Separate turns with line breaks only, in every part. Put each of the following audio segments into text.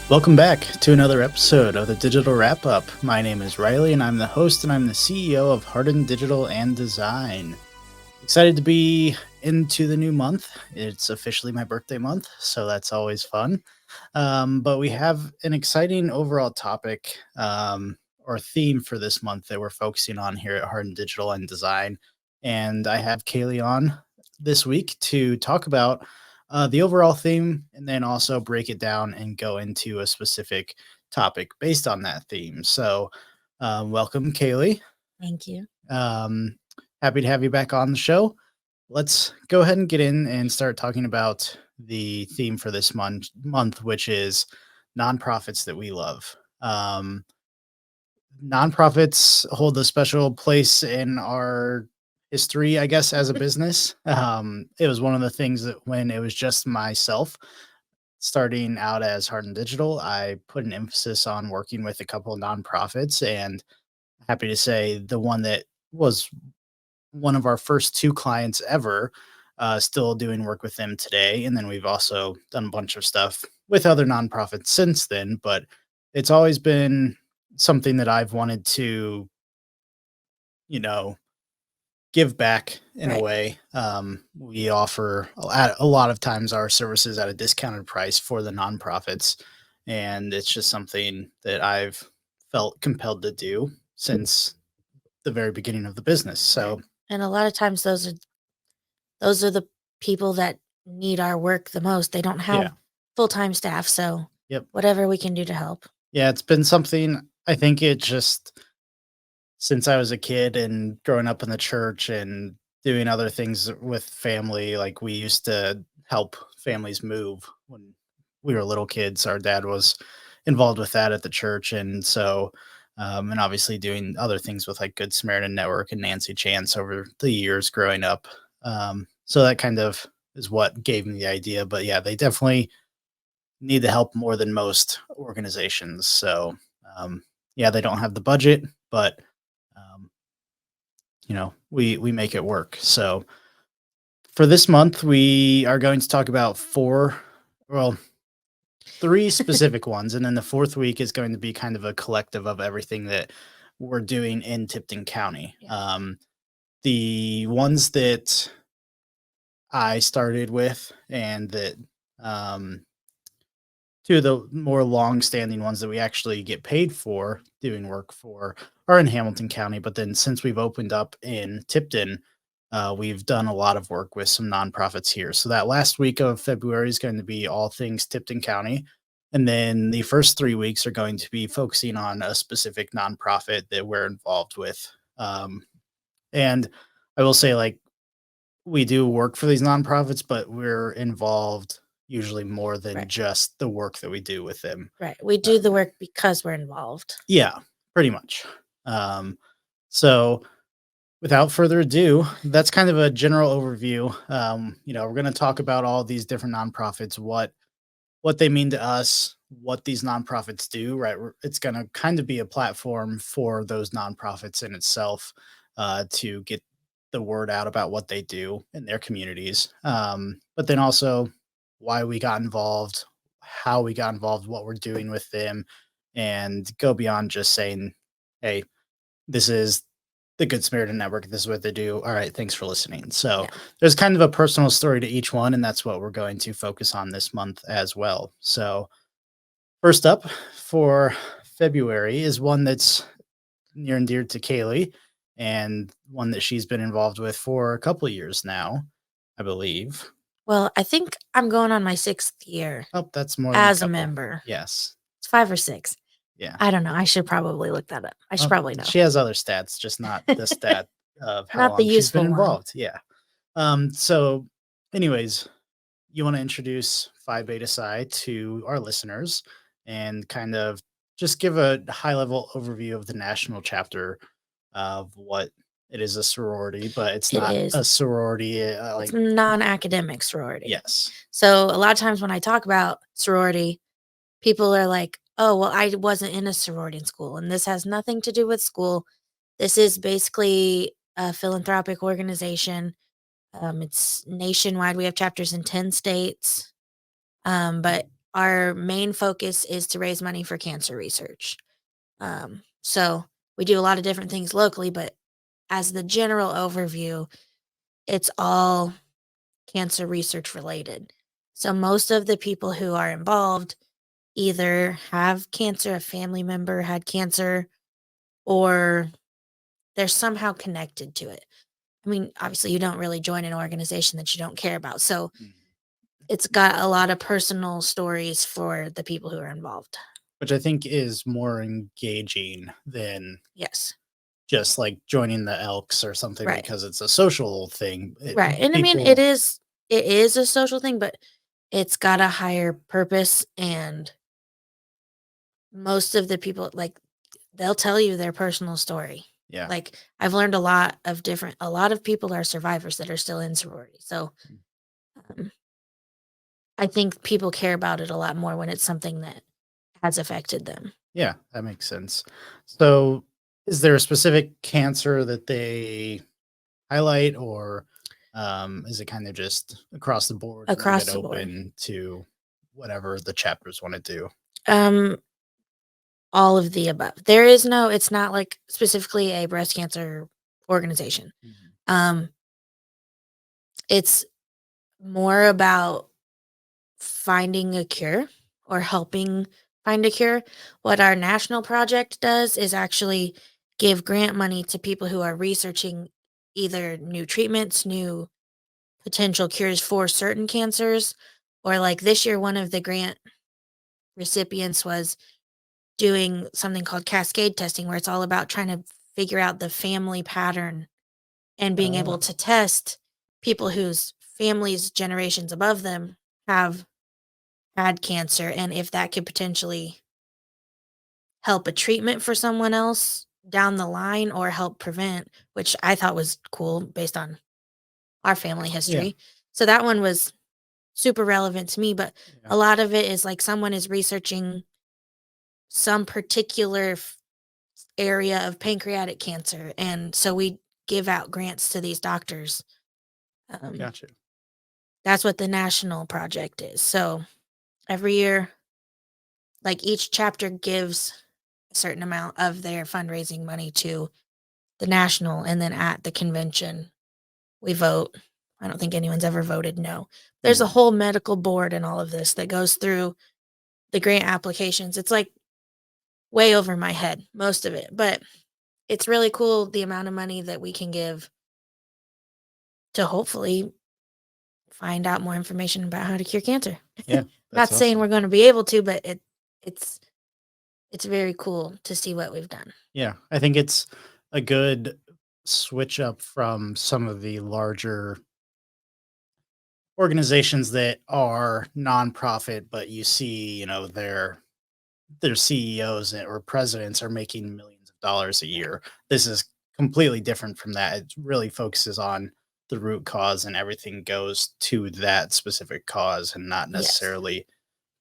Welcome back to another episode of the Digital Wrap Up. My name is Riley, and I'm the host, and I'm the CEO of Harden Digital and Design. Excited to be into the new month. It's officially my birthday month, so that's always fun. But we have an exciting overall topic or theme for this month that we're focusing on here at Harden Digital and Design. And I have Kaylee on this week to talk about the overall theme and then also break it down and go into a specific topic based on that theme. So, welcome, Kaylee.
Thank you.
Um, Happy to have you back on the show. Let's go ahead and get in and start talking about the theme for this month, which is nonprofits that we love. Nonprofits hold a special place in our history, I guess, as a business. It was one of the things that when it was just myself starting out as Harden Digital, I put an emphasis on working with a couple of nonprofits, and happy to say the one that was one of our first two clients ever, still doing work with them today. And then we've also done a bunch of stuff with other nonprofits since then, but it's always been something that I've wanted to, you know, give back in a
Right.
way. We offer a lot of times our services at a discounted price for the nonprofits. And it's just something that I've felt compelled to do since the very beginning of the business.
Right.
So,
And a lot of times those are the people that need our work the most. They don't
yeah.
have full-time staff, so
Yep.
whatever we can do to help.
Yeah, it's been something I think it just since I was a kid and growing up in the church and doing other things with family, like we used to help families move when we were little kids. Our dad was involved with that at the church. And so, and obviously doing other things with like Good Samaritan Network and Nancy Chance over the years growing up. So that kind of is what gave me the idea. But yeah, they definitely need the help more than most organizations. So, yeah, they don't have the budget, but um, we make it work. So for this month, we are going to talk about well, three specific ones, and then the fourth week is going to be kind of a collective of everything that we're doing in Tipton County.
Yeah.
The ones that I started with, and that um, two of the more long-standing ones that we actually get paid for doing work for are in Hamilton County. But then since we've opened up in Tipton, we've done a lot of work with some nonprofits here. So that last week of February is going to be all things Tipton County. And then the first 3 weeks are going to be focusing on a specific nonprofit that we're involved with. And I will say, like, we do work for these nonprofits, but we're involved usually more than
Right.
just the work that we do with them.
Right. We do the work because we're involved.
Yeah, pretty much. Um, so without further ado, that's kind of a general overview. We're going to talk about all these different nonprofits, what they mean to us, what these nonprofits do. Right, it's going to kind of be a platform for those nonprofits in itself to get the word out about what they do in their communities. But then also why we got involved, how we got involved, what we're doing with them, and go beyond just saying, "Hey, this is the Good Samaritan Network. This is what they do. All right, thanks for listening." So
Yeah.
there's kind of a personal story to each one, and that's what we're going to focus on this month as well. So first up for February is one that's near and dear to Kaylee, and one that she's been involved with for a couple of years now, I believe.
Well, I think I'm going on my 6th year
Oh, that's more than a
as a
couple.
member.
Yes.
It's 5 or 6.
Yeah.
I don't know. I should probably look that up. I should probably know.
She has other stats, just not the stat of how
Not the
long she's been
useful one.
involved. Yeah. So anyways, you want to introduce Phi Beta Psi to our listeners and kind of just give a high level overview of the national chapter of what it is, a sorority, but it's
It
not
is.
a sorority
It's
like,
non-academic sorority.
yes.
So a lot of times when I talk about sorority, people are like, "Oh, well, I wasn't in a sorority in school." And this has nothing to do with school. This is basically a philanthropic organization. It's nationwide. We have chapters in 10 states. But our main focus is to raise money for cancer research. So we do a lot of different things locally, but as the general overview, it's all cancer research related. So most of the people who are involved either have cancer, a family member had cancer, or they're somehow connected to it. I mean, obviously, you don't really join an organization that you don't care about. So
Mhm.
it's got a lot of personal stories for the people who are involved.
Which I think is more engaging than
Yes.
just like joining the Elks or something
Right.
because it's a social thing.
Right. And I mean,
People,
it is a social thing, but it's got a higher purpose, and most of the people, like, they'll tell you their personal story.
yeah.
Like, I've learned a lot of people are survivors that are still in sorority. So, um, I think people care about it a lot more when it's something that has affected them.
Yeah, that makes sense. So, is there a specific cancer that they highlight, or is it kind of just across the board, leave it
Across the board.
open to whatever the chapters want to do?
Um, all of the above. There is no it's not like specifically a breast cancer organization.
Mhm.
Um, it's more about finding a cure or helping find a cure. What our national project does is actually give grant money to people who are researching either new treatments, new potential cures for certain cancers, or like this year, one of the grant recipients was doing something called cascade testing, where it's all about trying to figure out the family pattern and being able
Oh,
to test people whose families generations above them have had cancer, and if that could potentially help a treatment for someone else down the line or help prevent, which I thought was cool based on our family
yeah,
history. So that one was super relevant to me, but
yeah,
a lot of it is like someone is researching some particular area of pancreatic cancer, and so we give out grants to these doctors. Um,
gotcha.
that's what the national project is. So every year, like each chapter gives a certain amount of their fundraising money to the national, and then at the convention, we vote. I don't think anyone's ever voted no. There's a
Mhm.
whole medical board and all of this that goes through the grant applications. It's like way over my head, most of it, but it's really cool the amount of money that we can give to hopefully find out more information about how to cure cancer.
Yeah,
Not
that's
saying
awesome.
we're going to be able to, but it's it's very cool to see what we've done.
Yeah, I think it's a good switch up from some of the larger organizations that are nonprofit, but you see, their CEOs or presidents are making millions of dollars a
Right.
year. This is completely different from that. It really focuses on the root cause and everything goes to that specific cause and not
Yes.
necessarily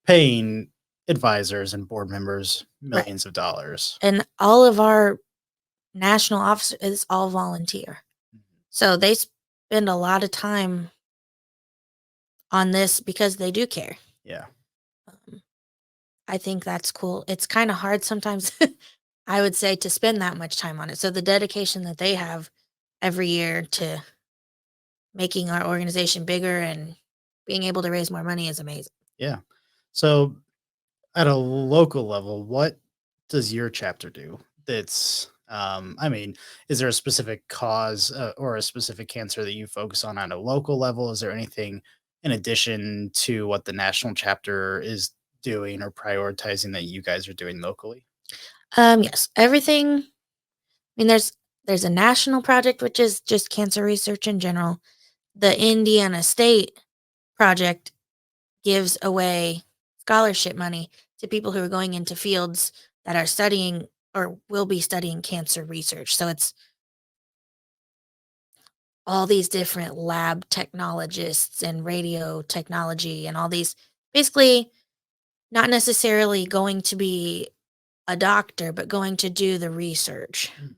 paying advisors and board members
Right.
millions of dollars.
And all of our national office is all volunteer.
Mhm.
So they spend a lot of time on this because they do care.
Yeah.
Um, I think that's cool. It's kind of hard sometimes, I would say, to spend that much time on it. So the dedication that they have every year to making our organization bigger and being able to raise more money is amazing.
Yeah. So at a local level, what does your chapter do? That's, I mean, is there a specific cause or a specific cancer that you focus on a local level? Is there anything in addition to what the national chapter is doing or prioritizing that you guys are doing locally?
Yes, everything. I mean, there's a national project which is just cancer research in general. The Indiana State project gives away scholarship money to people who are going into fields that are studying or will be studying cancer research. So it's all these different lab technologists and radio technology and all these, basically not necessarily going to be a doctor, but going to do the research.
Mhm.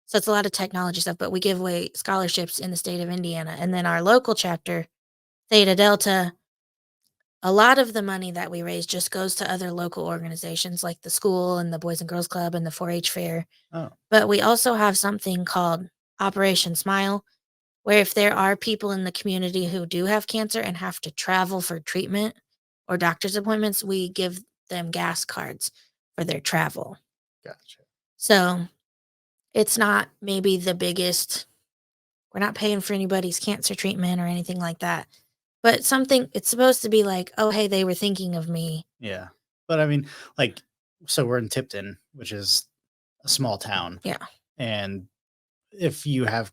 So it's a lot of technology stuff, but we give away scholarships in the state of Indiana. And then our local chapter, Theta Delta, a lot of the money that we raise just goes to other local organizations like the school and the Boys and Girls Club and the 4-H fair.
Oh,
But we also have something called Operation Smile, where if there are people in the community who do have cancer and have to travel for treatment or doctor's appointments, we give them gas cards for their travel.
gotcha.
So it's not maybe the biggest, we're not paying for anybody's cancer treatment or anything like that. But something, it's supposed to be like, oh, hey, they were thinking of me.
Yeah. But I mean, like, so we're in Tipton, which is a small town.
Yeah.
And if you have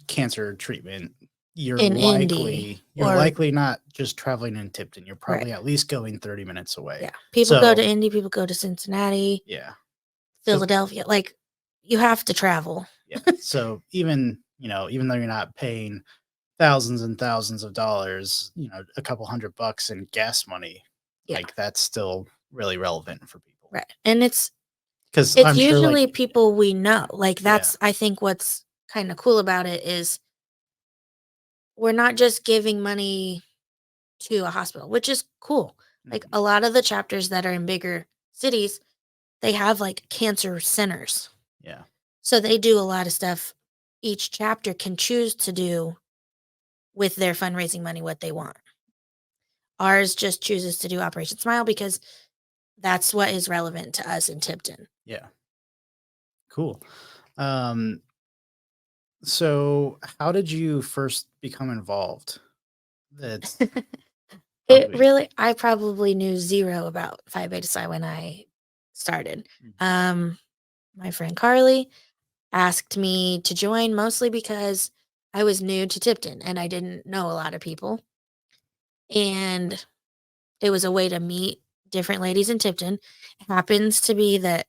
cancer treatment,
In Indy
you're
or,
likely not just traveling in Tipton. You're
right.
probably at least going 30 minutes away.
Yeah. People go
So,
to Indy, people go to Cincinnati,
yeah. So,
Philadelphia. Like, you have to travel.
yeah. So even, even though you're not paying thousands and thousands of dollars, a couple $100 in gas money,
Yeah.
like that's still really relevant for people.
Right. And
Because
it's
I'm sure, like,
usually people we know. Like,
yeah,
that's, I think, what's kind of cool about it is we're not just giving money to a hospital, which is cool. Like,
mhm,
a lot of the chapters that are in bigger cities, they have like cancer centers.
yeah,
So they do a lot of stuff. Each chapter can choose to do with their fundraising money what they want. Ours just chooses to do Operation Smile because that's what is relevant to us in Tipton.
yeah, cool. Um, so how did you first become involved? That's
It
probably.
really, I probably knew zero about Phi Beta Psi when I started.
Mhm.
Um, my friend Carly asked me to join mostly because I was new to Tipton and I didn't know a lot of people. And it was a way to meet different ladies in Tipton. It happens to be that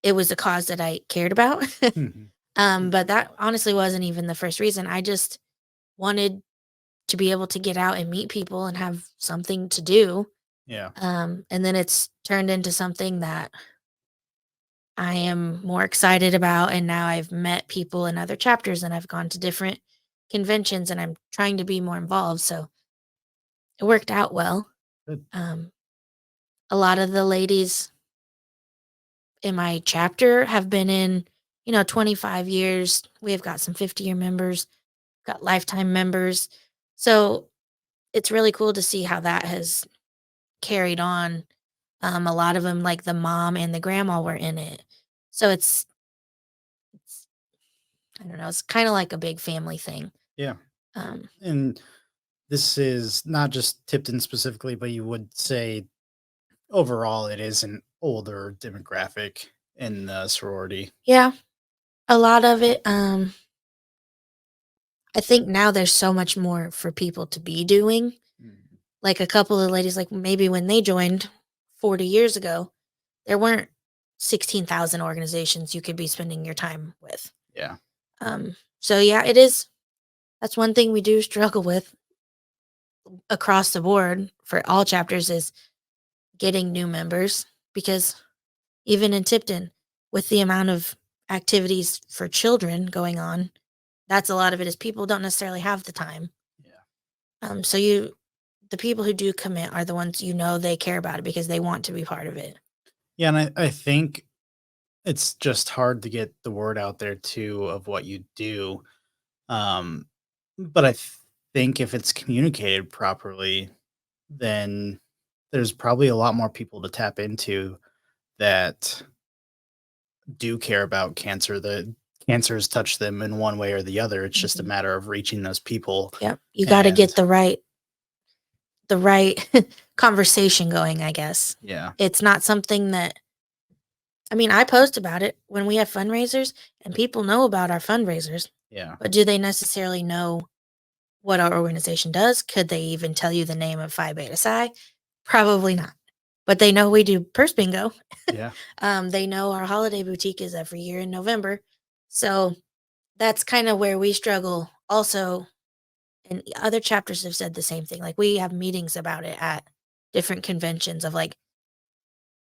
it was a cause that I cared about.
Mhm.
But that honestly wasn't even the first reason. I just wanted to be able to get out and meet people and have something to do.
Yeah,
And then it's turned into something that I am more excited about. And now I've met people in other chapters and I've gone to different conventions and I'm trying to be more involved. So it worked out well.
good.
Um, a lot of the ladies in my chapter have been in, 25 years. We've got some 50-year members, got lifetime members. So it's really cool to see how that has carried on. A lot of them, like the mom and the grandma, were in it. So it's I don't know, it's kind of like a big family thing.
Yeah.
Um,
And this is not just Tipton specifically, but you would say overall it is an older demographic in the sorority.
yeah, a lot of it. I think now there's so much more for people to be doing.
Mhm.
Like a couple of ladies, like maybe when they joined 40 years ago, there weren't 16,000 organizations you could be spending your time with.
Yeah.
So yeah, it is. That's one thing we do struggle with across the board for all chapters is getting new members because even in Tipton, with the amount of activities for children going on, that's a lot of it is people don't necessarily have the time.
Yeah.
So the people who do commit are the ones they care about it because they want to be part of it.
Yeah. And I think it's just hard to get the word out there too of what you do. Um, but think if it's communicated properly, then there's probably a lot more people to tap into that do care about cancer, that cancer has touched them in one way or the other. It's just a
Mhm.
matter of reaching those people.
Yep, you got to
And
get the right conversation going. I guess
yeah,
it's not something that I mean. I post about it when we have fundraisers, and people know about our fundraisers,
yeah,
but do they necessarily know what our organization does? Could they even tell you the name of Phi Beta Psi? Probably not. But they know we do purse bingo.
yeah,
They know our holiday boutique is every year in November. So that's kind of where we struggle also. And other chapters have said the same thing. Like we have meetings about it at different conventions of like,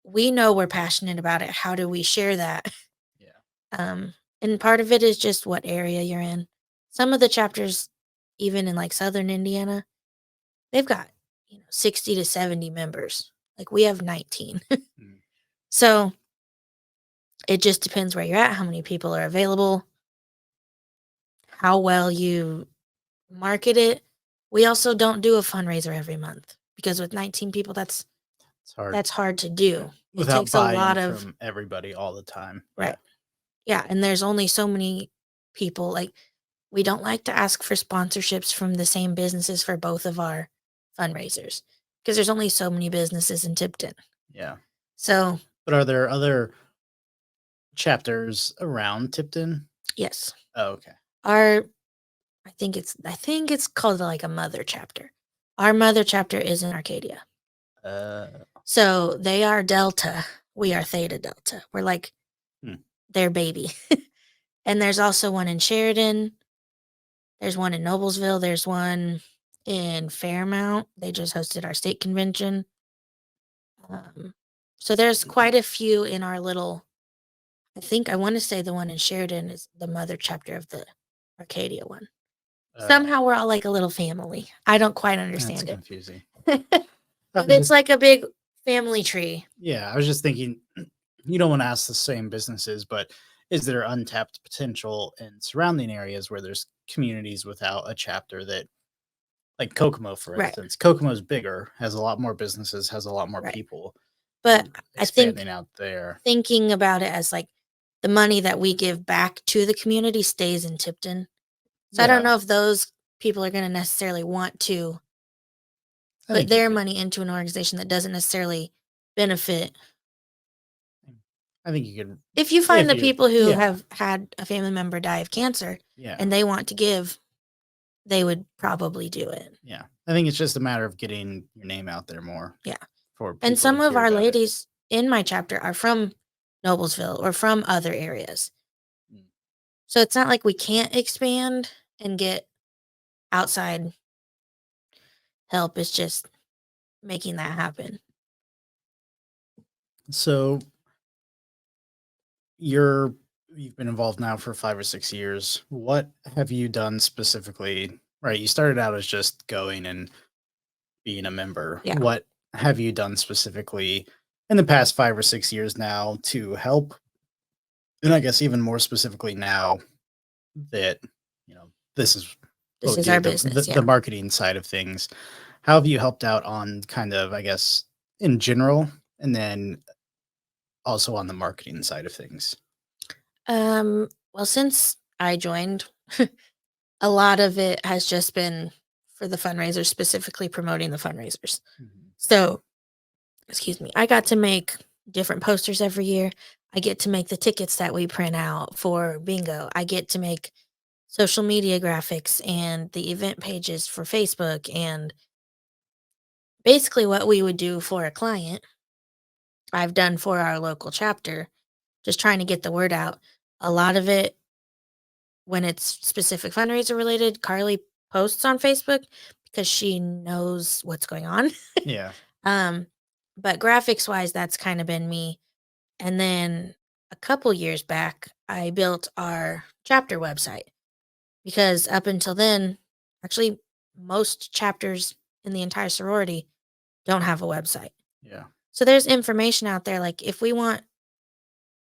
we know we're passionate about it. How do we share that?
yeah,
And part of it is just what area you're in. Some of the chapters, even in like Southern Indiana, they've got, 60 to 70 members. Like we have 19.
Mm.
So it just depends where you're at, how many people are available, how well you market it. We also don't do a fundraiser every month because with 19 people,
It's hard
that's hard to do. It
without
takes a
buy-in
lot of
from everybody all the time. Yeah.
right. Yeah, and there's only so many people. Like we don't like to ask for sponsorships from the same businesses for both of our fundraisers because there's only so many businesses in Tipton.
Yeah.
So,
But are there other chapters around Tipton?
yes.
Oh, okay.
Our I think it's called like a mother chapter. Our mother chapter is in Arcadia.
Uh,
So, they are Delta, we are Theta Delta. We're like
hmm.
their baby. And there's also one in Sheridan. There's one in Noblesville. There's one in Fairmount. They just hosted our state convention. Um, so there's quite a few in our little. I want to say the one in Sheridan is the mother chapter of the Arcadia one. Somehow we're all like a little family. I don't quite
That's
understand
confusing.
it.
I
But
was
it's
just
like a big family tree.
Yeah, I was just thinking you don't want to ask the same businesses, but is there untapped potential in surrounding areas where there's communities without a chapter that like Kokomo, for
Right,
instance? Kokomo's bigger, has a lot more businesses, has a lot more
right.
people,
But
and
I think
expanding out there.
thinking about it as like the money that we give back to the community stays in Tipton. So I don't
Yeah,
know if those people are going to necessarily want to
I
put
think you
their
could.
money into an organization that doesn't necessarily benefit.
I think you could
If you find
if
the
you
people who
yeah,
have had a family member die of cancer
yeah,
and they want to give, they would probably do it.
yeah. I think it's just a matter of getting your name out there more
Yeah.
for
And
people to
some of
hear
our
about it.
ladies in my chapter are from Noblesville or from other areas.
Mm.
So it's not like we can't expand and get outside help. It's just making that happen.
So you're you've been involved now for 5 or 6 years. What have you done specifically? Right, you started out as just going and being a member.
Yeah.
What have you done specifically in the past 5 or 6 years now to help? And I guess even more specifically now that this is what
This
we
is
do,
our
the
business.
the
Yeah.
marketing side of things. How have you helped out on kind of, I guess, in general, and then also on the marketing side of things?
Well, since I joined, a lot of it has just been for the fundraisers, specifically promoting the fundraisers.
Mhm.
So, excuse me, I got to make different posters every year. I get to make the tickets that we print out for bingo. I get to make social media graphics and the event pages for Facebook and basically what we would do for a client, I've done for our local chapter, just trying to get the word out. A lot of it when it's specific fundraiser related, Carly posts on Facebook because she knows what's going on.
Yeah.
um, but graphics wise, that's kind of been me. And then a couple years back, I built our chapter website because up until then, actually, most chapters in the entire sorority don't have a website.
Yeah.
So there's information out there. Like if we want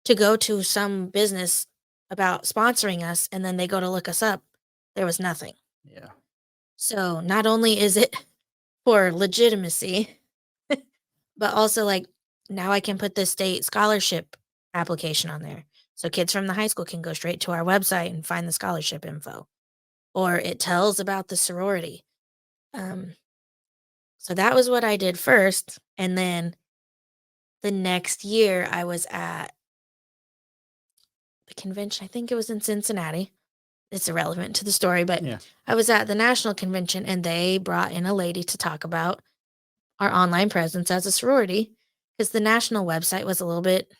to go to some business about sponsoring us and then they go to look us up, there was nothing.
Yeah.
So not only is it for legitimacy, but also like now I can put the state scholarship application on there. So kids from the high school can go straight to our website and find the scholarship info. Or it tells about the sorority. Um, so that was what I did first. And then the next year I was at the convention. I think it was in Cincinnati. It's irrelevant to the story, but
Yeah.
I was at the national convention and they brought in a lady to talk about our online presence as a sorority because the national website was a little bit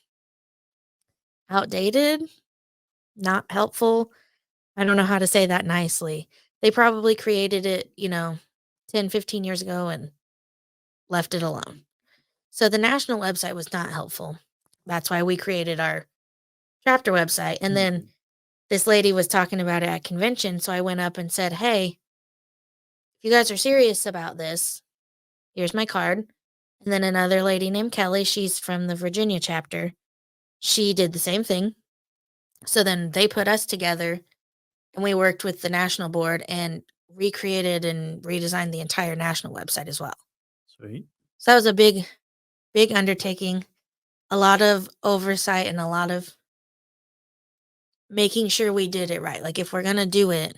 outdated, not helpful. I don't know how to say that nicely. They probably created it, 10, 15 years ago and left it alone. So the national website was not helpful. That's why we created our chapter website. And then
Mhm.
this lady was talking about it at convention. So I went up and said, hey, if you guys are serious about this, Here's my card. And then another lady named Kelly, she's from the Virginia chapter. She did the same thing. So then they put us together and we worked with the national board and recreated and redesigned the entire national website as well.
Sweet.
So that was a big, big undertaking, a lot of oversight and a lot of making sure we did it right. Like if we're going to do it,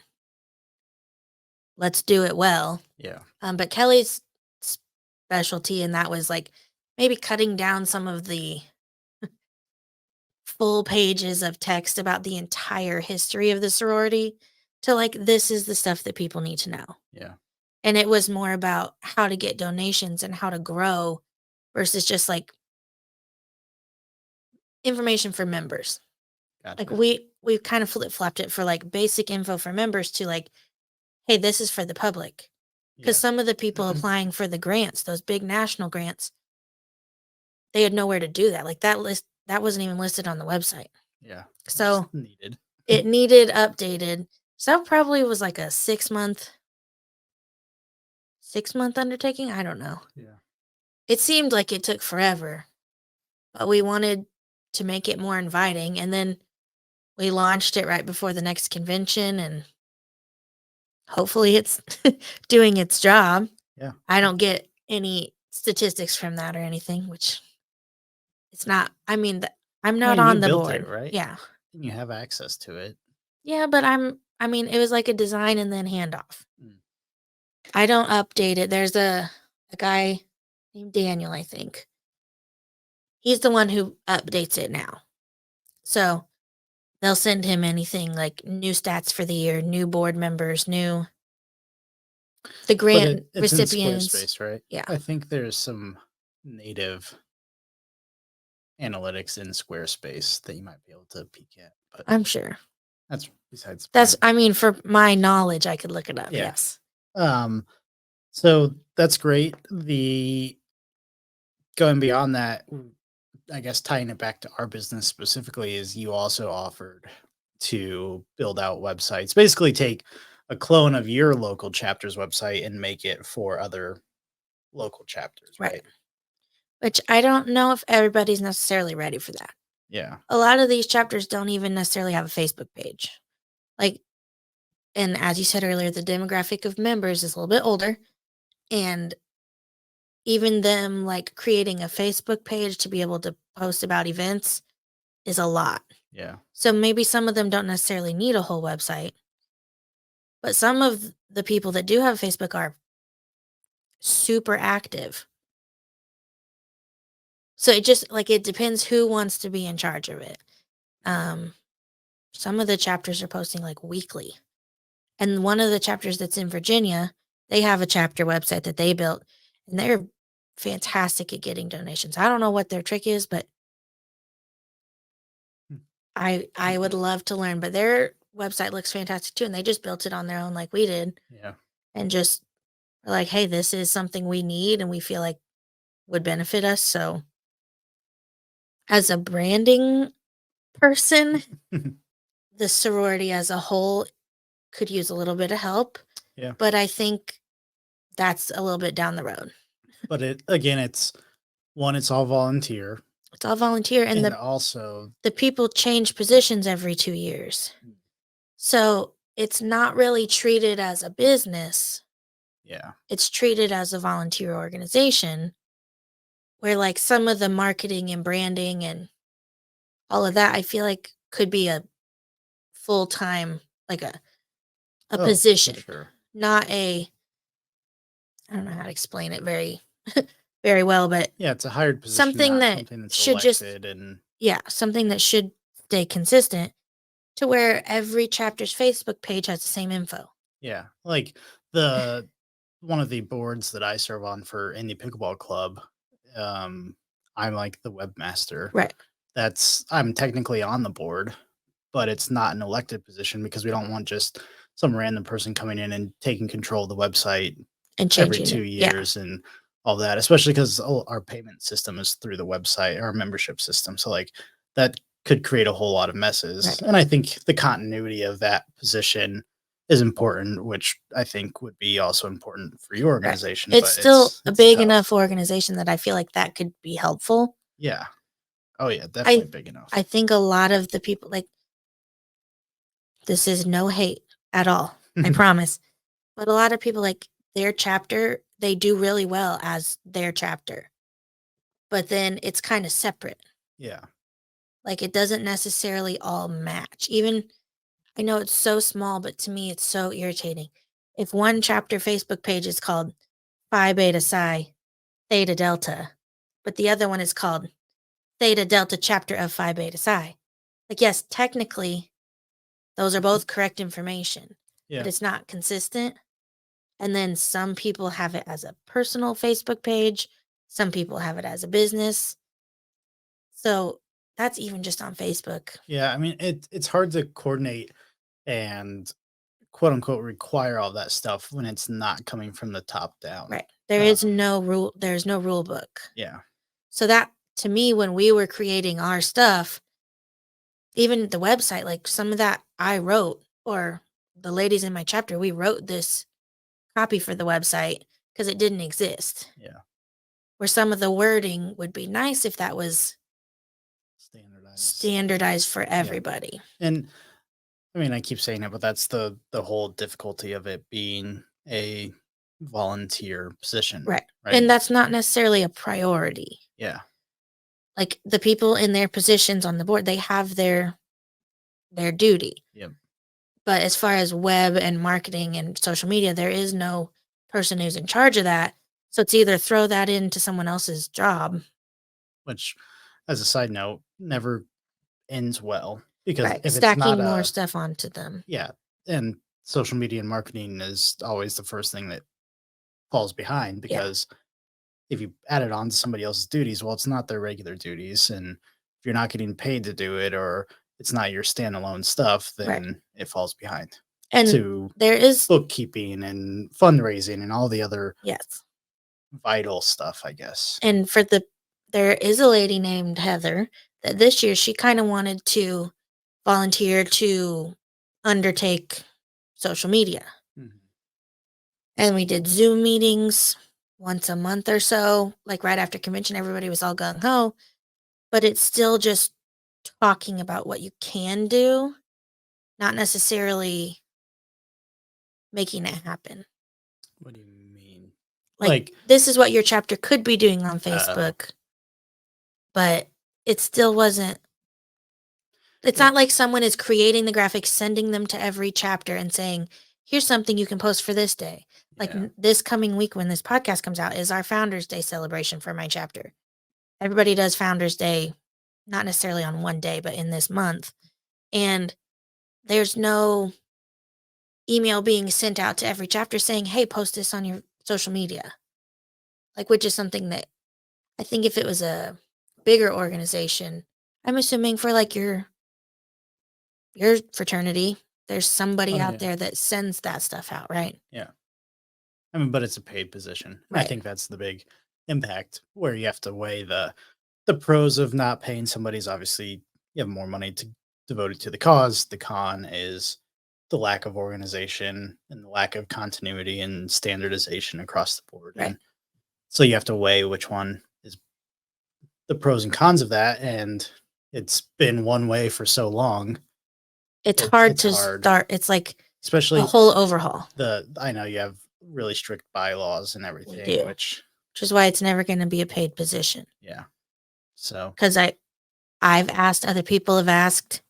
let's do it well.
Yeah.
But Kelly's specialty in that was like maybe cutting down some of the full pages of text about the entire history of the sorority to like, this is the stuff that people need to know.
Yeah.
And it was more about how to get donations and how to grow versus just like information for members. Like
Gotcha.
we kind of flip-flopped it for like basic info for members to like, hey, this is for the public. Because
Yeah.
some of the people applying for the grants, those big national grants, they had nowhere to do that. Like that list that wasn't even listed on the website.
Yeah.
So
Just needed.
it needed updated. So that probably was like a 6-month undertaking. I don't know.
Yeah.
It seemed like it took forever, but we wanted to make it more inviting. And then we launched it right before the next convention and hopefully it's doing its job.
Yeah.
I don't get any statistics from that or anything, which it's not. I mean, I'm not
You
on the
built
board.
it, right?
Yeah.
And you have access to it.
Yeah, but I mean, it was like a design and then handoff.
Mm.
I don't update it. There's a guy named Daniel, I think. He's the one who updates it now. So they'll send him anything like new stats for the year, new board members, new the
But
grant
it's in
recipients.
Squarespace, right?
Yeah.
I think there's some native analytics in Squarespace that you might be able to peek at. But
I'm sure.
that's besides the
That's
point.
I mean, for my knowledge, I could look it up.
Yeah.
Yes.
So that's great. The going beyond that, I guess tying it back to our business specifically is you also offered to build out websites. Basically take a clone of your local chapter's website and make it for other local chapters,
Right.
right?
Which I don't know if everybody's necessarily ready for that.
Yeah.
A lot of these chapters don't even necessarily have a Facebook page. Like, and as you said earlier, the demographic of members is a little bit older. And even them like creating a Facebook page to be able to post about events is a lot.
Yeah.
So maybe some of them don't necessarily need a whole website. But some of the people that do have Facebook are super active. So it just like it depends who wants to be in charge of it. Some of the chapters are posting like weekly. And one of the chapters that's in Virginia, they have a chapter website that they built and they're fantastic at getting donations. I don't know what their trick is, but
Hmm.
I would love to learn, but their website looks fantastic too and they just built it on their own like we did.
Yeah.
And just like, hey, this is something we need and we feel like would benefit us. So as a branding person, the sorority as a whole could use a little bit of help.
Yeah.
But I think that's a little bit down the road.
But it's all volunteer.
It's all volunteer and
And also
the people change positions every 2 years.
Mm.
So it's not really treated as a business.
yeah.
It's treated as a volunteer organization where like some of the marketing and branding and all of that I feel like could be a full-time like a
For
position,
sure.
not a I don't know how to explain it very very well, but
Yeah, it's a hired position,
something
not
that
something that's
should just
elected and
yeah, something that should stay consistent to where every chapter's Facebook page has the same info.
yeah. Like the one of the boards that I serve on for Indie Pickleball Club, I'm like the webmaster.
Right.
I'm technically on the board, but it's not an elected position because we don't want just some random person coming in and taking control of the website
And
every
changing
2
it. Yeah.
years and all that, especially because our payment system is through the website, our membership system. So like that could create a whole lot of messes.
Right.
And I think the continuity of that position is important, which I think would be also important for your
Right.
organization,
It's
but
still a
it's
big
tough.
enough organization that I feel like that could be helpful.
Yeah. Oh yeah,
I
definitely big enough.
I think a lot of the people like this is no hate at all. I promise. But a lot of people like their chapter, they do really well as their chapter. But then it's kind of separate.
Yeah.
Like it doesn't necessarily all match. Even I know it's so small, but to me it's so irritating. If one chapter Facebook page is called Phi Beta Psi Theta Delta, but the other one is called Theta Delta chapter of Phi Beta Psi. Like yes, technically those are both correct information, but
Yeah.
it's not consistent. And then some people have it as a personal Facebook page, some people have it as a business. So that's even just on Facebook.
Yeah. I mean, it's hard to coordinate and quote unquote require all that stuff when it's not coming from the top down.
Right. There is no rule, there's no rule book.
Yeah.
So that to me, when we were creating our stuff, even the website, like some of that I wrote, or the ladies in my chapter, we wrote this copy for the website because it didn't exist.
Yeah.
Where some of the wording would be nice if that was standardized for
Yeah.
everybody.
And I mean, I keep saying it, but that's the whole difficulty of it being a volunteer position,
Right.
right?
And that's not necessarily a priority.
Yeah.
Like the people in their positions on the board, they have their duty.
Yep.
But as far as web and marketing and social media, there is no person who's in charge of that. So it's either throw that into someone else's job.
Which, as a side note, never ends well because
Right.
if it's not
Stacking more stuff onto them.
yeah, and social media and marketing is always the first thing that falls behind
Yeah.
because if you add it on to somebody else's duties, well, it's not their regular duties. And if you're not getting paid to do it or it's not your standalone stuff,
Right.
then it falls behind
And
to
there is
bookkeeping and fundraising and all the other
yes.
vital stuff, I guess.
And there is a lady named Heather that this year she kind of wanted to volunteer to undertake social media.
Mhm.
And we did Zoom meetings once a month or so, like right after convention, everybody was all gung ho, but it's still just talking about what you can do, not necessarily making it happen.
What do you mean?
Like,
Like,
this is what your chapter could be doing on
uh,
Facebook, but it still wasn't. It's
yeah,
not like someone is creating the graphics, sending them to every chapter and saying, here's something you can post for this day. Like
yeah,
this coming week when this podcast comes out is our Founders Day celebration for my chapter. Everybody does Founders Day, not necessarily on one day, but in this month. And there's no email being sent out to every chapter saying, hey, post this on your social media. Like, which is something that I think if it was a bigger organization, I'm assuming for like your fraternity, there's somebody
oh
out
yeah,
there that sends that stuff out, right?
yeah. I mean, but it's a paid position. And I
Right.
think that's the big impact where you have to weigh the pros of not paying somebody is obviously you have more money to devote it to the cause. The con is the lack of organization and the lack of continuity and standardization across the board.
Right.
And so you have to weigh which one is the pros and cons of that. And it's been one way for so long.
It's hard
It's
to
hard,
start. It's like a
especially
whole overhaul.
I know you have really strict bylaws and
We
everything,
do,
which
which is why it's never going to be a paid position.
yeah. So
Because I've asked, other people have asked,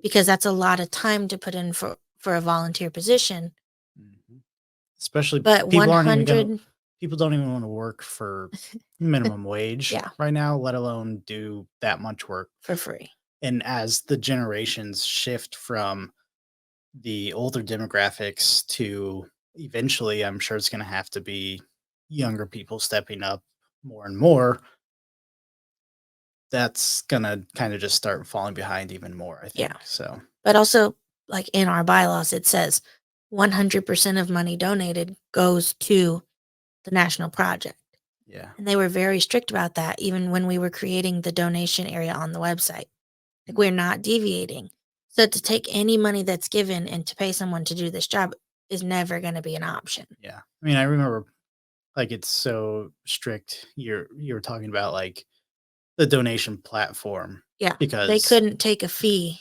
because that's a lot of time to put in for a volunteer position.
mhm. Especially
But
people aren't even gonna
100,
people don't even wanna work for minimum wage
yeah,
right now, let alone do that much work.
for free.
And as the generations shift from the older demographics to eventually, I'm sure it's gonna have to be younger people stepping up more and more, that's gonna kinda just start falling behind even more, I
Yeah.
think, so,
But also, like in our bylaws, it says 100% of money donated goes to the national project.
yeah.
And they were very strict about that, even when we were creating the donation area on the website. Like,
Mm,
we're not deviating. So to take any money that's given and to pay someone to do this job is never going to be an option.
Yeah. I mean, I remember like it's so strict. You were talking about like the donation platform
Yeah. They
because
couldn't take a fee.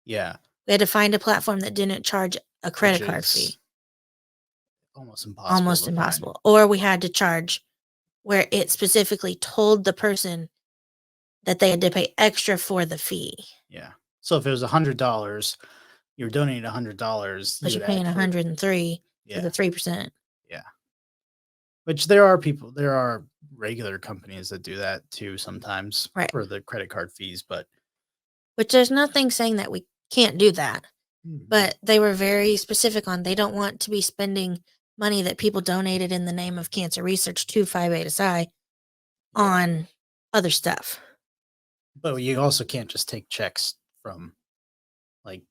yeah,
They had to find a platform that didn't charge a
which
credit card
is
fee.
almost impossible
Almost
to find.
impossible. Or we had to charge where it specifically told the person that they had to pay extra for the fee.
Yeah. So if it was $100, you're donating $100,
But
you
you're
would
paying
actually
103 for
yeah,
the 3%.
yeah. Which there are regular companies that do that too sometimes
Right.
for the credit card fees, but
Which there's nothing saying that we can't do that.
Mhm.
But they were very specific on they don't want to be spending money that people donated in the name of cancer research to Phi Beta Psi on other stuff.
But you also can't just take checks from like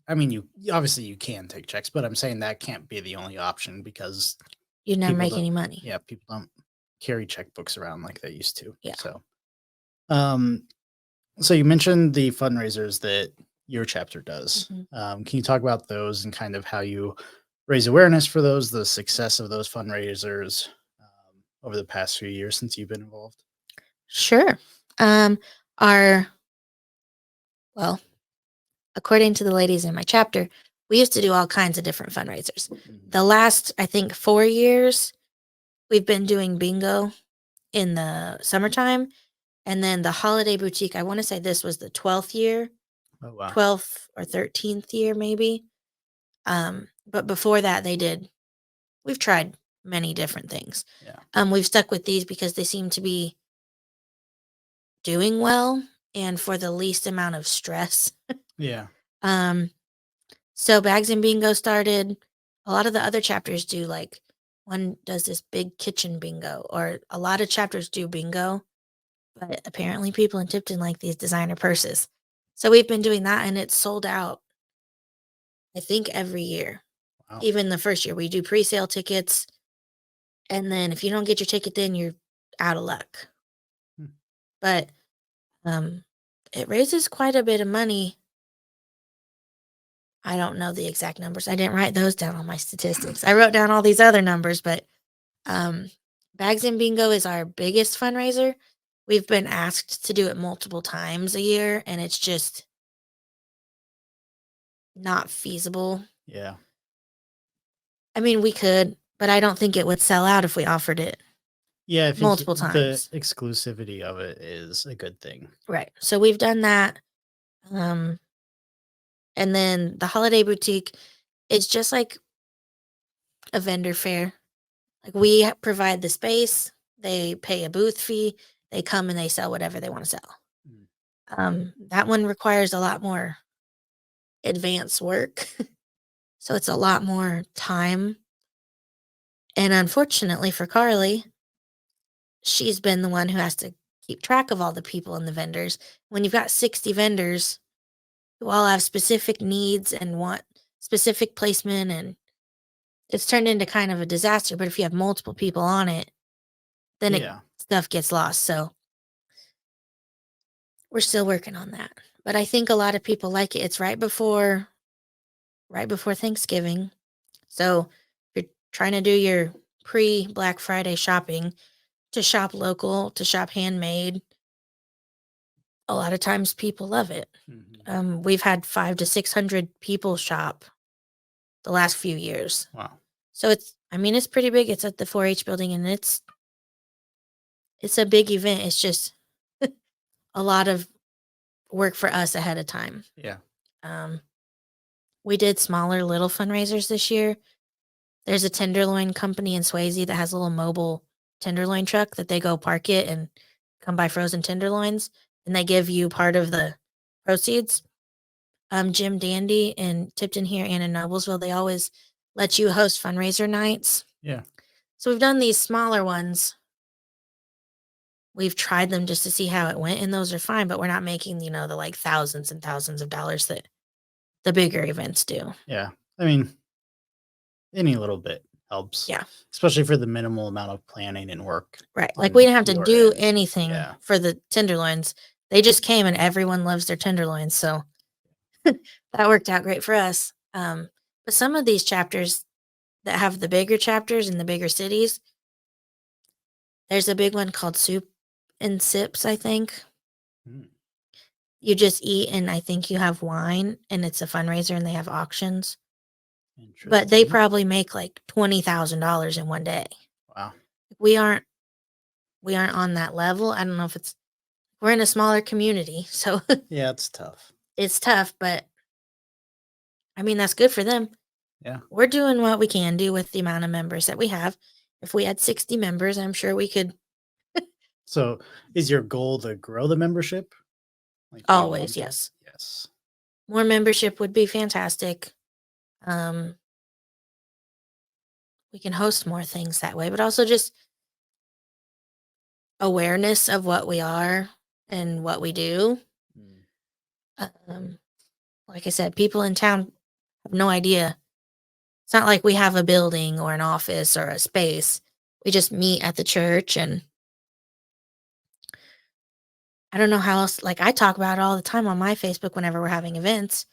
I mean obviously you can take checks, but I'm saying that can't be the only option because
You never
people
make
don't
any money.
yeah, people don't carry checkbooks around like they used to.
Yeah.
Um so you mentioned the fundraisers that your chapter does.
Mhm.
Can you talk about those and kind of how you raise awareness for those, the success of those fundraisers over the past few years since you've been involved?
Sure. Our well, according to the ladies in my chapter, we used to do all kinds of different fundraisers.
Mhm.
The last, I think, 4 years, we've been doing bingo in the summertime. And then the holiday boutique, I want to say this was the 12th year,
Oh wow.
12th or 13th year, maybe. But before that, we've tried many different things.
Yeah.
We've stuck with these because they seem to be doing well and for the least amount of stress.
Yeah.
Um, So Bags and Bingo started. A lot of the other chapters do like one does this big kitchen bingo, or a lot of chapters do bingo, but apparently people in Tipton like these designer purses. So we've been doing that and it's sold out, I think, every year.
Wow.
Even the first year, we do pre sale tickets. And then if you don't get your ticket, then you're out of luck.
Hmm.
But um, it raises quite a bit of money. I don't know the exact numbers. I didn't write those down on my statistics. I wrote down all these other numbers, but Um, Bags and Bingo is our biggest fundraiser. We've been asked to do it multiple times a year, and it's just not feasible.
Yeah.
I mean, we could, but I don't think it would sell out if we offered it
Yeah, I think
multiple
the
times.
exclusivity of it is a good thing.
Right. So we've done that. Um, and then the holiday boutique, it's just like a vendor fair. Like we provide the space, they pay a booth fee, they come and they sell whatever they want to sell.
Mm.
That one requires a lot more advanced work. So it's a lot more time. And unfortunately for Carly, she's been the one who has to keep track of all the people and the vendors. When you've got 60 vendors who all have specific needs and want specific placement, and it's turned into kind of a disaster. But if you have multiple people on it, then
Yeah.
stuff gets lost. So we're still working on that. But I think a lot of people like it. It's right before Thanksgiving. So if you're trying to do your pre Black Friday shopping, to shop local, to shop handmade, a lot of times people love it.
Mhm.
We've had 5 to 600 people shop the last few years.
Wow.
So it's pretty big. It's at the 4-H building and it's a big event. It's just a lot of work for us ahead of time.
Yeah.
Um, we did smaller little fundraisers this year. There's a tenderloin company in Swayze that has a little mobile tenderloin truck that they go park it and come buy frozen tenderloins, and they give you part of the proceeds. Jim Dandy in Tipton here and in Noblesville, they always let you host fundraiser nights.
Yeah.
So we've done these smaller ones. We've tried them just to see how it went, and those are fine, but we're not making, the like thousands and thousands of dollars that the bigger events do.
Yeah. I mean, any little bit helps,
Yeah.
especially for the minimal amount of planning and work
Right. Like we
on
didn't have to
your
do
end.
anything
Yeah.
for the tenderloins. They just came and everyone loves their tenderloins. So That worked out great for us. But some of these chapters that have the bigger chapters in the bigger cities, there's a big one called Soup and Sips, I think.
Mm,
You just eat and I think you have wine and it's a fundraiser and they have auctions. But they
interesting.
probably make like $20,000 in one day.
Wow.
We aren't we aren't on that level. I don't know if it's we're in a smaller community, so
Yeah, it's tough.
it's tough, but I mean that's good for them.
Yeah.
We're doing what we can do with the amount of members that we have. If we had 60 members, I'm sure we could
So, is your goal to grow the membership? Like, do you
always,
want that?
yes.
Yes.
More membership would be fantastic. Um, we can host more things that way, but also just awareness of what we are and what we do.
Mm,
Um, like I said, people in town have no idea. It's not like we have a building or an office or a space. We just meet at the church, and I don't know how else. Like I talk about it all the time on my Facebook whenever we're having events.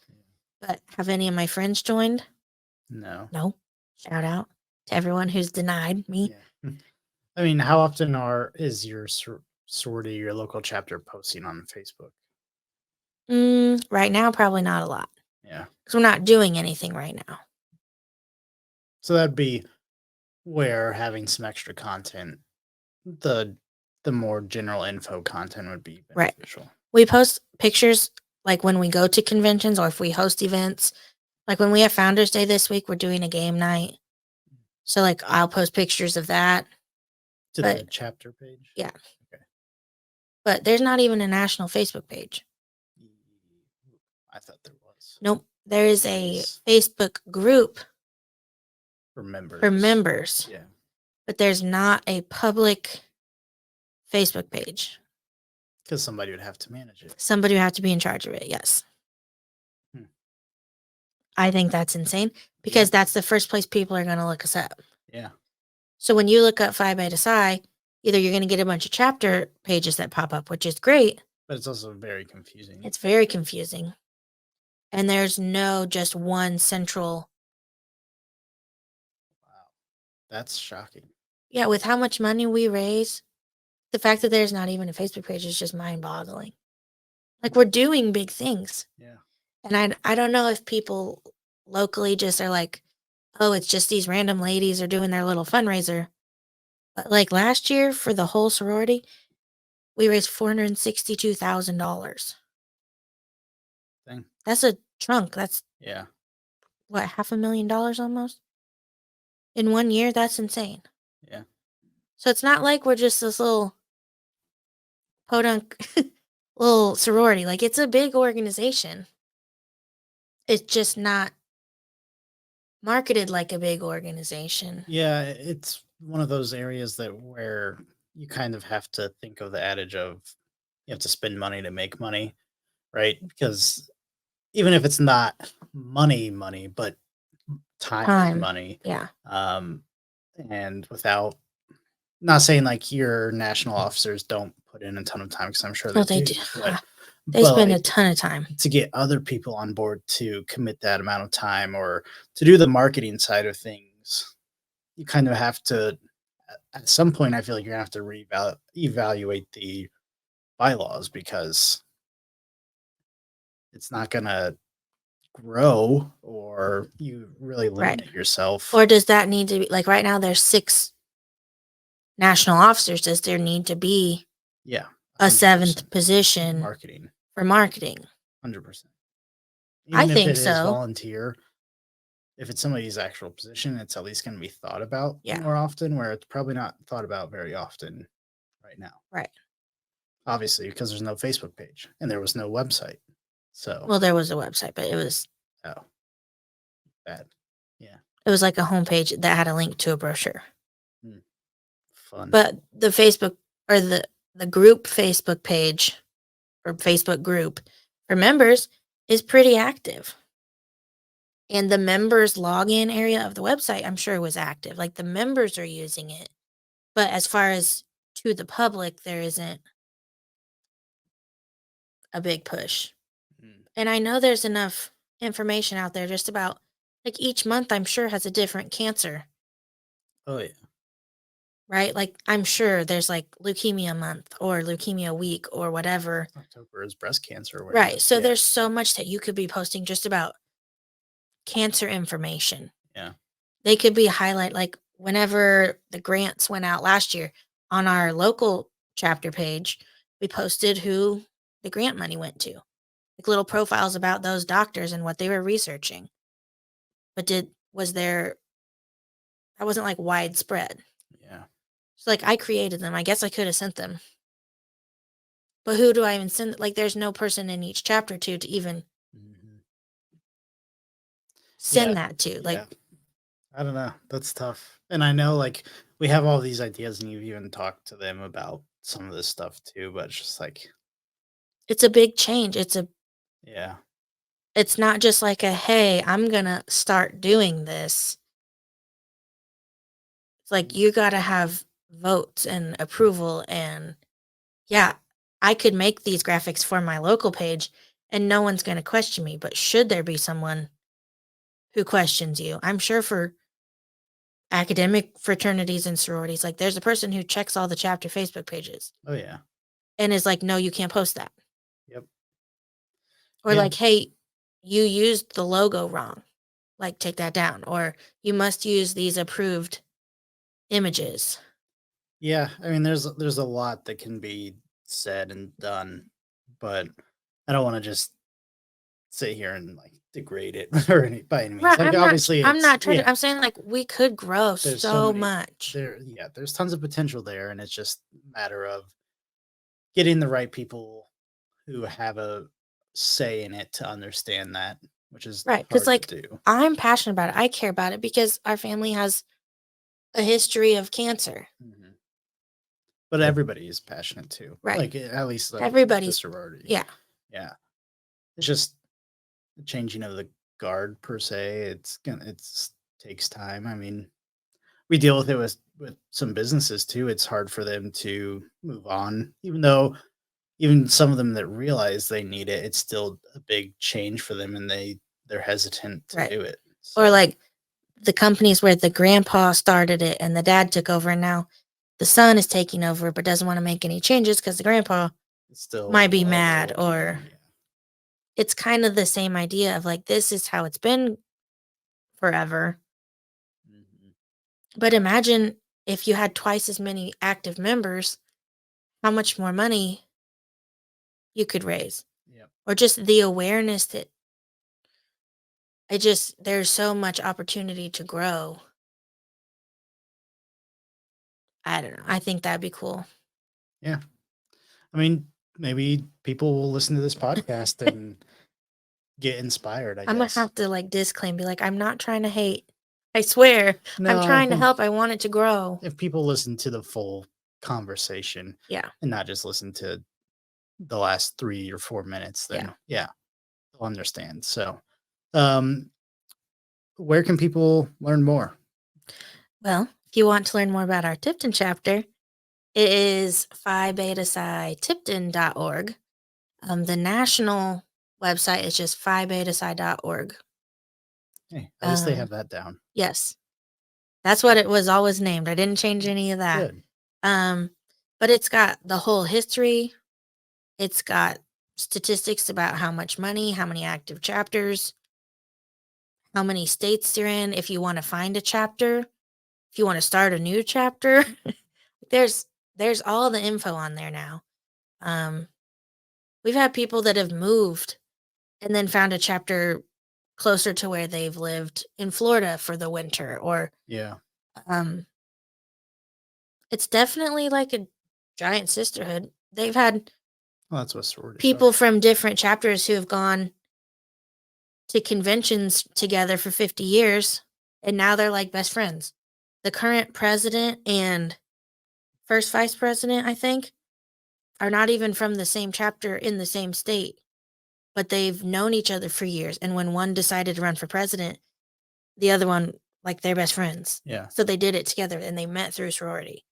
But have any of my friends joined?
no.
No. Shout out to everyone who's denied me.
Yeah. I mean, how often is your sorority, your local chapter, posting on Facebook?
Right now, probably not a lot
Yeah.
because we're not doing anything right now.
So that'd be where having some extra content, the the more general info content would be
Right.
beneficial.
We post pictures like when we go to conventions or if we host events. Like when we have Founders Day this week, we're doing a game night. So like I'll post pictures of that.
To
But
the chapter page.
yeah,
Okay.
but there's not even a national Facebook page.
I thought there was.
Nope. There is a
Nice.
Facebook group
For
for
members.
members,
Yeah.
but there's not a public Facebook page.
Because somebody would have to manage it.
Somebody would have to be in charge of it. Yes.
Hmm.
I think that's insane
Yeah.
because that's the first place people are going to look us up.
Yeah.
So when you look up Phi Beta Psi, either you're going to get a bunch of chapter pages that pop up, which is great.
But it's also very confusing.
It's very confusing. And there's no just one central.
Wow. That's shocking.
Yeah, with how much money we raise, the fact that there's not even a Facebook page is just mind boggling. Like we're doing big things.
Yeah.
And I don't know if people locally just are like, oh, it's just these random ladies are doing their little fundraiser. But like last year for the whole sorority, we raised $462,000.
Thing.
That's a chunk. That's
Yeah.
what, $500,000 almost? In 1 year? That's insane.
Yeah.
So it's not like we're just this little podunk little sorority. Like it's a big organization. It's just not marketed like a big organization.
Yeah. It's one of those areas that where you kind of have to think of the adage of you have to spend money to make money, right? Because even if it's not money, but time is
Time.
money.
Yeah.
Um, and without not saying like your national officers don't put in a ton of time because I'm sure
No,
they
they
do,
do.
but
They spend a
like
ton of time.
to get other people on board to commit that amount of time or to do the marketing side of things, you kind of have to at some point I feel like you're gonna have to evaluate the bylaws because it's not gonna grow or you really
Right.
limit yourself.
Or does that need to be like right now there's 6 national officers. Does there need to be
Yeah,
a 7th
100%.
position
Marketing,
for marketing?
100%.
I
Even if
think
it is
so.
volunteer, if it's somebody's actual position, it's at least going to be thought about
Yeah.
more often, where it's probably not thought about very often right now.
Right.
Obviously, because there's no Facebook page and there was no website. So,
Well, there was a website, but
oh, bad. Yeah.
it was like a homepage that had a link to a brochure.
Mm, fun.
But the Facebook or the group Facebook page or Facebook group for members is pretty active. And the members login area of the website, I'm sure was active. Like the members are using it. But as far as to the public, there isn't a big push.
Mm.
And I know there's enough information out there just about, like, each month I'm sure has a different cancer,
Oh yeah.
right? Like, I'm sure there's, like, leukemia month or leukemia week or whatever.
October is breast cancer
Right,
awareness.
so
Yeah.
there's so much that you could be posting just about cancer information.
Yeah.
They could be highlight like, whenever the grants went out last year, on our local chapter page, we posted who the grant money went to, like, little profiles about those doctors and what they were researching. But did was there that wasn't, like, widespread.
Yeah.
So, like, I created them, I guess I coulda sent them, but who do I even send like, there's no person in each chapter to even
Mhm. Yeah.
send that to, like,
Yeah. I don't know. That's tough. And I know like we have all these ideas and you've even talked to them about some of this stuff too, but it's just like,
it's a big change,
yeah.
it's not just like a, "Hey, I'm gonna start doing this." It's like, you gotta have votes and approval and yeah, I could make these graphics for my local page and no one's gonna question me, but should there be someone who questions you? I'm sure for academic fraternities and sororities, like, there's a person who checks all the chapter Facebook pages
Oh yeah.
and is like, "No, you can't post that."
Yep.
Or
Yeah.
like, "Hey, you used the logo wrong. Like, take that down." Or, "You must use these approved images."
Yeah. I mean there's a lot that can be said and done, but I don't want to just sit here and like degrade it or any by any means.
Right,
Like obviously
I'm
it's
not trying to
yeah,
I'm saying, like, we could grow
there's so
so
many
much.
there yeah, there's tons of potential there and it's just a matter of getting the right people who have a say in it to understand that, which is
Right? Because
hard to
like,
do.
I'm passionate about it, I care about it because our family has a history of cancer.
Mhm. But everybody is passionate too,
Right.
like, at least, with the
Everybody's
sorority.
yeah,
Yeah. It's just the changing of the guard per se, it's takes time. I mean, we deal with it with some businesses too. It's hard for them to move on, even though even some of them that realize they need it, it's still a big change for them and they're hesitant to
right.
do it.
Or,
So,
like, the companies where the grandpa started it and the dad took over, and now the son is taking over but doesn't wanna make any changes because the grandpa
it's still
might be
a
mad,
little
or
yeah.
it's kind of the same idea of, like, this is how it's been forever,
Mhm.
but imagine if you had twice as many active members, how much more money you could raise,
Yep.
or just the awareness that there's so much opportunity to grow. I don't know, I think that'd be cool.
Yeah. I mean, maybe people will listen to this podcast and get inspired, I
Imma
guess.
have to, like, disclaim, be like, "I'm not trying to hate. I swear, I'm
No, I
trying to
think
help, I want it to grow."
if people listen to the full conversation
Yeah,
and not just listen to the last 3 or 4 minutes,
yeah.
then yeah, they'll understand. So, um, where can people learn more?
Well, if you want to learn more about our Tipton chapter, it is Phi Beta Psi Tipton.org. The national website is just phibetapsi.org.
Hey, at least they
Um,
have that down.
yes, that's what it was always named. I didn't change any of that.
Good.
Um, but it's got the whole history. It's got statistics about how much money, how many active chapters, how many states they're in. If you want to find a chapter, if you want to start a new chapter, there's there's all the info on there now. Um, we've had people that have moved and then found a chapter closer to where they've lived in Florida for the winter, or
Yeah.
um, it's definitely like a giant sisterhood. They've had
Well, that's what sororities
people
are.
from different chapters who have gone to conventions together for 50 years and now they're like best friends. The current president and first vice president, I think, are not even from the same chapter in the same state, but they've known each other for years. And when one decided to run for president, the other one, like, they're best friends.
Yeah.
So they did it together and they met through sorority.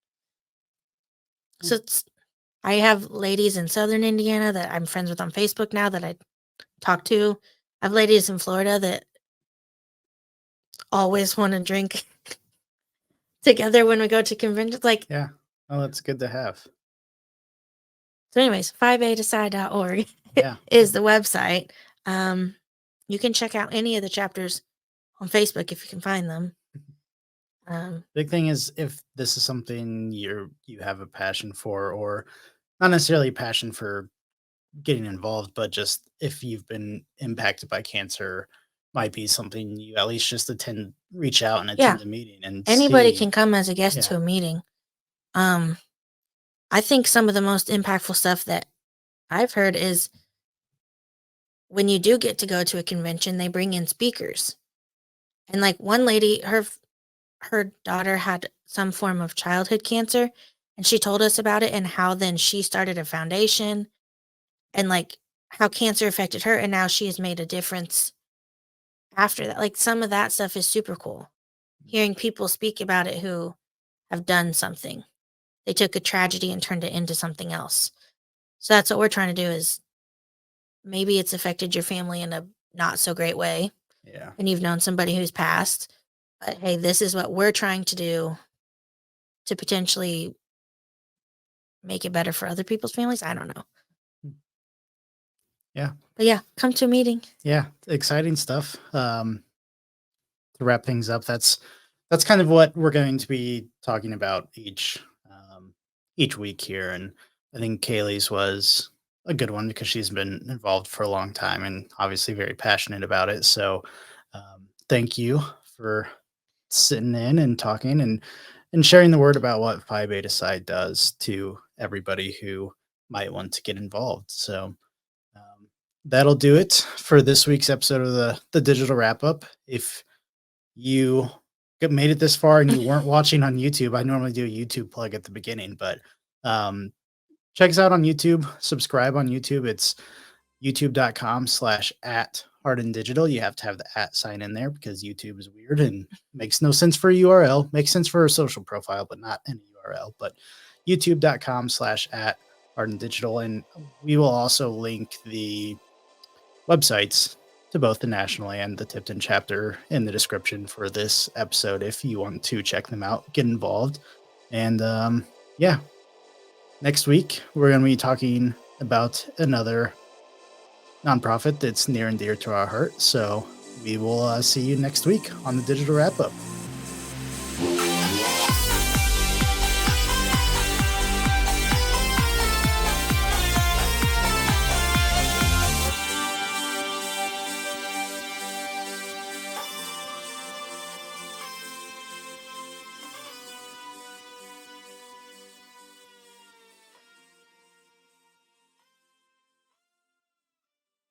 So
Mm.
I have ladies in Southern Indiana that I'm friends with on Facebook now that I talk to. I have ladies in Florida that always want to drink together when we go to conventions. Like,
Yeah. Oh, that's good to have.
so anyways, phibetapsi.org
Yeah.
is the website. You can check out any of the chapters on Facebook if you can find them.
Big thing is if this is something you have a passion for, or not necessarily a passion for getting involved, but just if you've been impacted by cancer, might be something you at least just reach out and
Yeah,
attend the meeting and
anybody
see.
can come as a guest
Yeah.
to a meeting. Um, I think some of the most impactful stuff that I've heard is when you do get to go to a convention, they bring in speakers. And like one lady, her daughter had some form of childhood cancer, and she told us about it and how then she started a foundation and like how cancer affected her and now she has made a difference after that. Like some of that stuff is super cool. Hearing people speak about it who have done something. They took a tragedy and turned it into something else. So that's what we're trying to do is maybe it's affected your family in a not so great way
Yeah.
and you've known somebody who's passed. But hey, this is what we're trying to do to potentially make it better for other people's families. I don't know.
Yeah.
But yeah, come to a meeting.
Yeah. Exciting stuff. To wrap things up, that's kind of what we're going to be talking about each week here. And I think Kaylee's was a good one because she's been involved for a long time and obviously very passionate about it. So thank you for sitting in and talking and sharing the word about what Phi Beta Psi does to everybody who might want to get involved. So that'll do it for this week's episode of the digital wrap up. If you made it this far and you weren't watching on YouTube, I normally do a YouTube plug at the beginning, but um, check us out on YouTube, subscribe on YouTube. It's youtube.com/at Harden Digital. You have to have the at sign in there because YouTube is weird and makes no sense for a URL. Makes sense for a social profile, but not any URL. But youtube.com/at Harden Digital. And we will also link the websites to both the national and the Tipton chapter in the description for this episode if you want to check them out, get involved. And yeah, next week we're going to be talking about another nonprofit that's near and dear to our heart. So we will see you next week on the digital wrap up.